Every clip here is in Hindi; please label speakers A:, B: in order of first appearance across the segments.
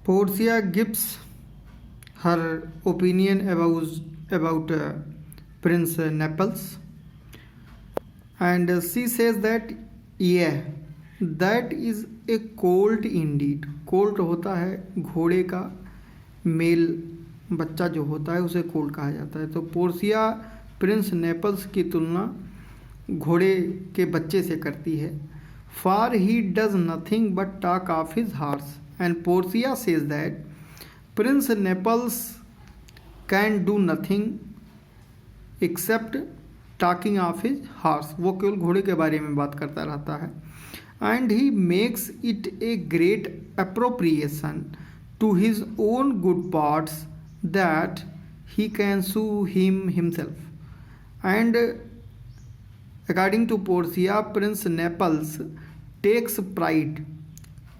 A: Portia gives her opinion about Prince Naples, and she says that yeah, that is a colt indeed. Colt होता है घोड़े का मेल बच्चा जो होता है उसे कोल्ट कहा जाता है। तो पोर्सिया प्रिंस नेपल्स की तुलना घोड़े के बच्चे से करती है। For he does nothing but talk of his horse and Portia says that Prince Naples can do nothing accept talking of his horse. वो केवल घोड़े के बारे में बात करता रहता है। And he makes it a great appropriation to his own good parts that he can sue him himself. And according to Portia, Prince Naples takes pride,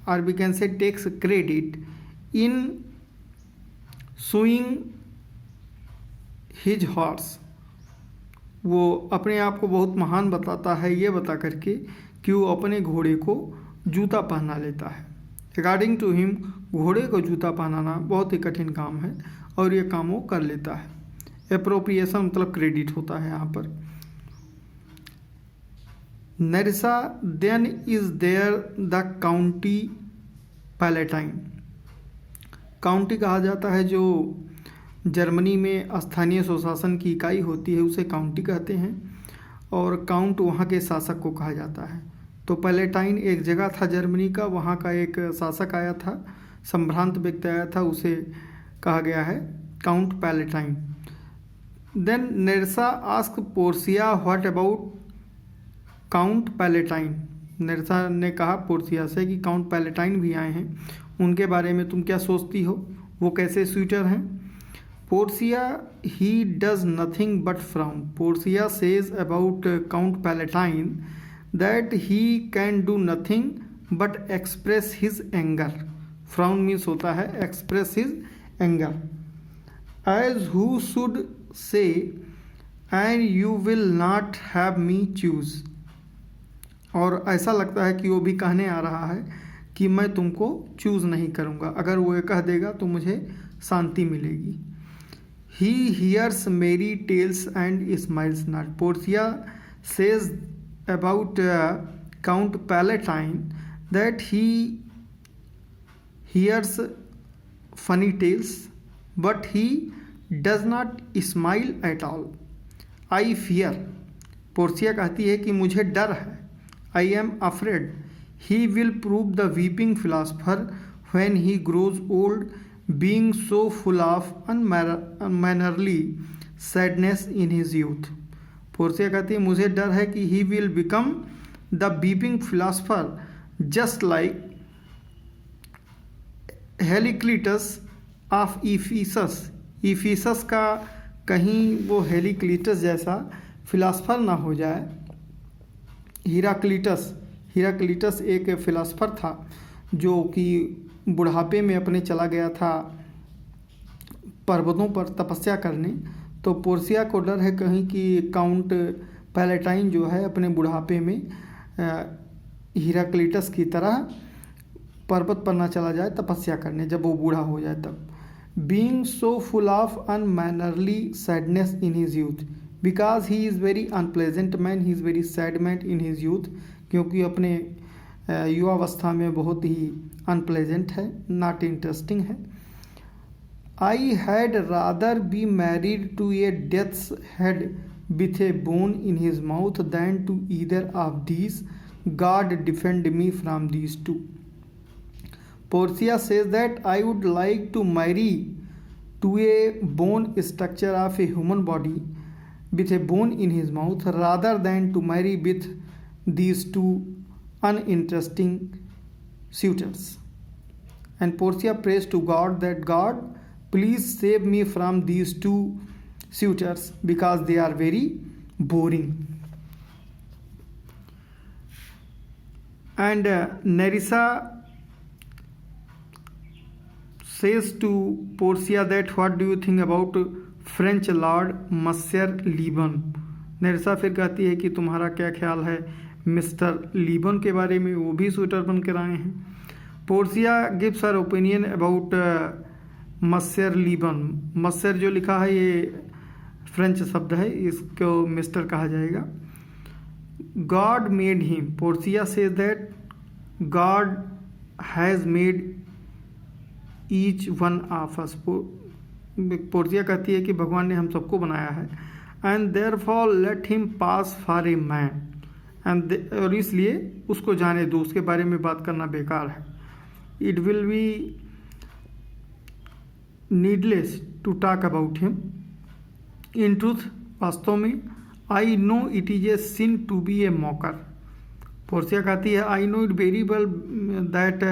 A: or we can say takes credit in suing his horse। वो अपने आप को बहुत महान बताता है ये बता करके कि वो अपने घोड़े को जूता पहना लेता है। अकॉर्डिंग टू हिम घोड़े को जूता पहनाना बहुत ही कठिन काम है और ये काम वो कर लेता है। एप्रोप्रिएशन मतलब क्रेडिट होता है यहाँ पर। Nerissa then is there the county palatine। County कहा जाता है जो जर्मनी में स्थानीय स्वशासन की इकाई होती है उसे काउंटी कहते हैं, और काउंट वहाँ के शासक को कहा जाता है। तो पैलेटाइन एक जगह था जर्मनी का, वहाँ का एक शासक आया था, संभ्रांत व्यक्ति आया था, उसे कहा गया है Count Palatine. Then Nerissa ask Portia what about count Palatine. Nerissa ने कहा पोर्सिया से कि काउंट पैलेटाइन भी आए हैं, उनके बारे में तुम क्या सोचती हो, वो कैसे स्वीटर हैं। Portia he does nothing but frown. Portia says about count Palatine that he can do nothing but express his anger. Frown means होता है express his anger. As who should say and you will not have me choose. और ऐसा लगता है कि वो भी कहने आ रहा है कि मैं तुमको चूज़ नहीं करूँगा, अगर वो ये कह देगा तो मुझे शांति मिलेगी। He hears merry tales and smiles not. Portia says about count Palatine that he hears funny tales but he does not smile at all. I fear. Portia कहती है कि मुझे डर है। I am afraid he will prove the weeping philosopher when he grows old, being so full of unmannerly sadness in his youth। Portia कहती है मुझे डर है कि he will become the weeping philosopher just like Heraclitus of Ephesus. Ephesus का कहीं वो हेलीक्लिटस जैसा फिलासफर ना हो जाए। हिराक्लिटस एक फिलासफर था जो कि बुढ़ापे में अपने चला गया था पर्वतों पर तपस्या करने। तो पोर्सिया को डर है कहीं कि काउंट पैलेटाइन जो है अपने बुढ़ापे में हिराक्लिटस की तरह पर्वत पर ना चला जाए तपस्या करने जब वो बूढ़ा हो जाए तब। Being so full of unmannerly sadness in his youth because he is very unpleasant man, he is very sad man in his youth. क्योंकि अपने युवावस्था में बहुत ही अनप्लेजेंट है, नॉट इंटरेस्टिंग है। I had rather be married to a death's head with a bone in his mouth than to either of these. God defend me from these two. Portia says that I would like to marry to a bone structure of a human body with a bone in his mouth rather than to marry with these two uninteresting suitors। And Portia prays to God that God please save me from these two suitors because they are very boring। And Nerissa says to Portia that what do you think about French lord Monsieur Le Bon. Nerissa फिर कहती है कि तुम्हारा क्या ख्याल है मिस्टर लीबन के बारे में, वो भी स्वेटर बन कर आए हैं। Portia gives her opinion about Monsieur Le Bon. Monsieur जो लिखा है ये फ्रेंच शब्द है, इसको मिस्टर कहा जाएगा। God made him, Portia says that God has made each one of us. Portia कहती है कि भगवान ने हम सबको बनाया है। And therefore let him pass for a man, और इसलिए उसको जाने दो, उसके बारे में बात करना बेकार है। It will be needless to talk about him. In truth, वास्तव में, I know it is a sin to be a mocker. Portia कहती है I know it very well that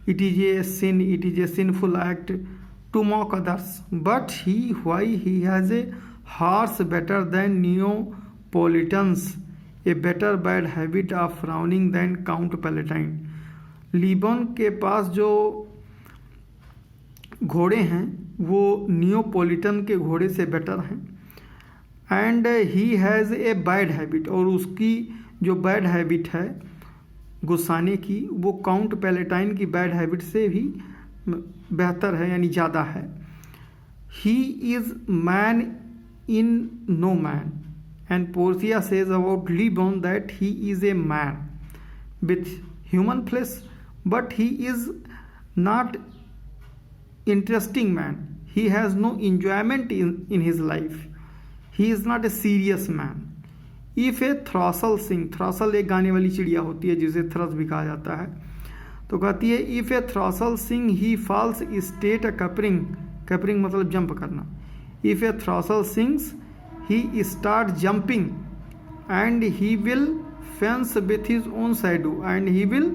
A: it is a sin, it is a sinful act to mock others, but he why he has a horse better than Neapolitans, a better bad habit of frowning than Count Palatine. Le Bon के पास जो घोड़े हैं वो नियोपोलिटन के घोड़े से बेटर हैं। And he has a bad habit, और उसकी जो बैड हैबिट है गुस्साने की, वो काउंट पैलेटाइन की बैड हैबिट से भी बेहतर है, यानी ज़्यादा है। He is man in no man, and Portia says about Le Bon that he is a man with human flesh, but he is not interesting man. He has no enjoyment in his life. He is not a serious man. If a throstle sing, throstle एक गाने वाली चिड़िया होती है जिसे थ्रस भी कहा जाता है, तो कहती है if a throstle sing he falls state a capering, capering मतलब जंप करना। If a throstle sings he start jumping and he will fence with his own shadow and he will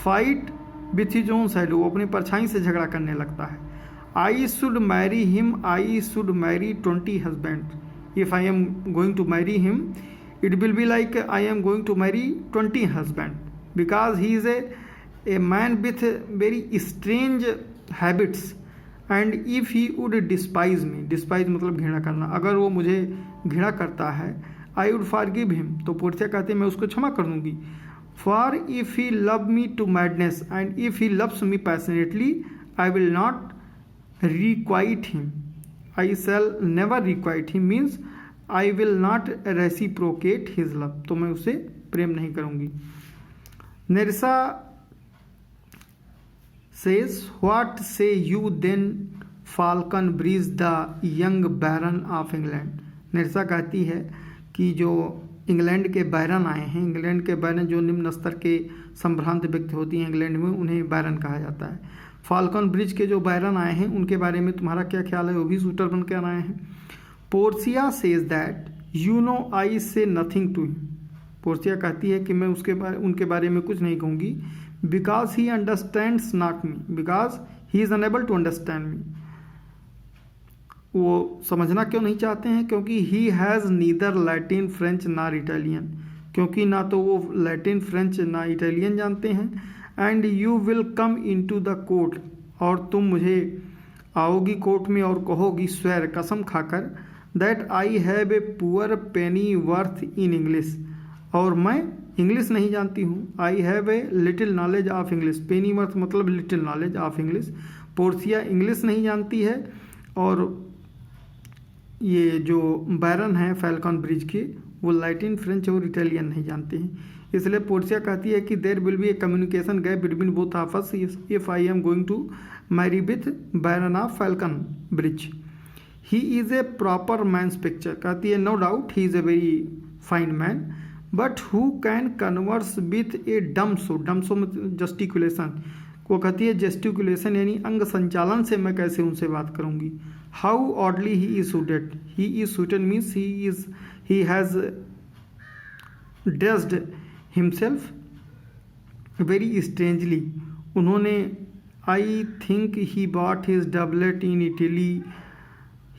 A: fight with his own shadow, वो अपनी परछाई से झगड़ा करने लगता है। I should marry him, I should marry 20 husbands. If I am going to marry him, it will be like I am going to marry 20 husbands, because he is a man with very strange habits. And if he would despise me, despise मतलब घृणा करना, अगर वो मुझे घृणा करता है, I would forgive him, तो पोर्सिया कहते हैं मैं उसको क्षमा कर दूंगी। For if he love me to madness and if he loves me passionately, I will not requite him. I shall never requite him means I will not reciprocate his love. तो मैं उसे प्रेम नहीं करूंगी। नेरिसा says, what say you then Falcon Breeze the young baron of England? नेरिसा कहती है कि जो इंग्लैंड के बैरन आए हैं, इंग्लैंड के बैरन जो निम्न स्तर के संभ्रांत व्यक्ति होती हैं इंग्लैंड में, उन्हें बैरन कहा जाता है। फाल्कन ब्रिज के जो बैरन आए हैं उनके बारे में तुम्हारा क्या ख्याल है? वो भी शूटर बन कर आए हैं। Portia says that you know I say nothing to him. Portia कहती है कि मैं उनके बारे में कुछ नहीं कहूँगी, because he understands not me, because he is unable to understand me. वो समझना क्यों नहीं चाहते हैं? क्योंकि he has neither Latin French nor Italian, क्योंकि ना तो वो लैटिन फ्रेंच ना इटालियन जानते हैं। And you will come into the court, और तुम मुझे आओगी कोर्ट में और कहोगी स्वेर कसम खाकर that I have a poor penny worth in English, और मैं इंग्लिश नहीं जानती हूँ। I have a little knowledge of English, penny worth मतलब little knowledge of English. Portia English नहीं जानती है, और ये जो बैरन हैं फैल्कन ब्रिज के, वो लैटिन फ्रेंच और इटालियन नहीं जानते हैं। इसलिए पोर्सिया कहती है कि there will be a communication gap between both of us if I am going to marry with baron of Falconbridge. He is a proper man's picture, कहती है no doubt he is a very fine man, but who can converse with a dumb show, dumb show में जस्टिकुलेशन, वो कहती है जेस्टिकुलेशन यानी अंग संचालन से मैं कैसे उनसे बात करूँगी। How oddly he is suited, he is suited means he has dressed himself very strangely. उन्होंने I think he bought his doublet in Italy,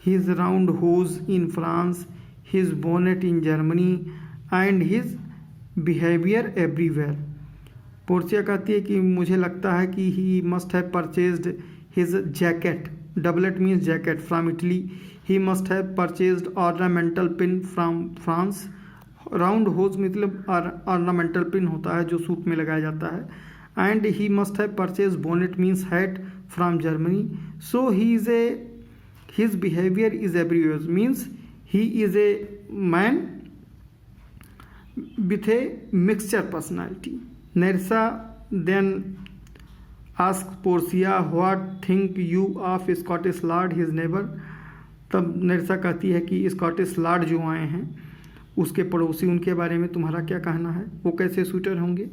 A: his round hose in France, his bonnet in Germany and his behaviour everywhere. Portia कहती है कि मुझे लगता है कि he must have purchased his jacket, doublet means jacket, from Italy. He must have purchased ornamental pin from France. Round होज मतलब ऑर्नामेंटल पिन होता है जो सूट में लगाया जाता है। and he must have purchased bonnet means hat from Germany. So his behavior is abbrevious means he is a man with a mixture personality. Nerissa then asked Portia, what think you of Scottish lord his neighbor? तब नरसा कहती है कि स्कॉटिश लॉर्ड जो आए हैं उसके पड़ोसी, उनके बारे में तुम्हारा क्या कहना है, वो कैसे सूटर होंगे?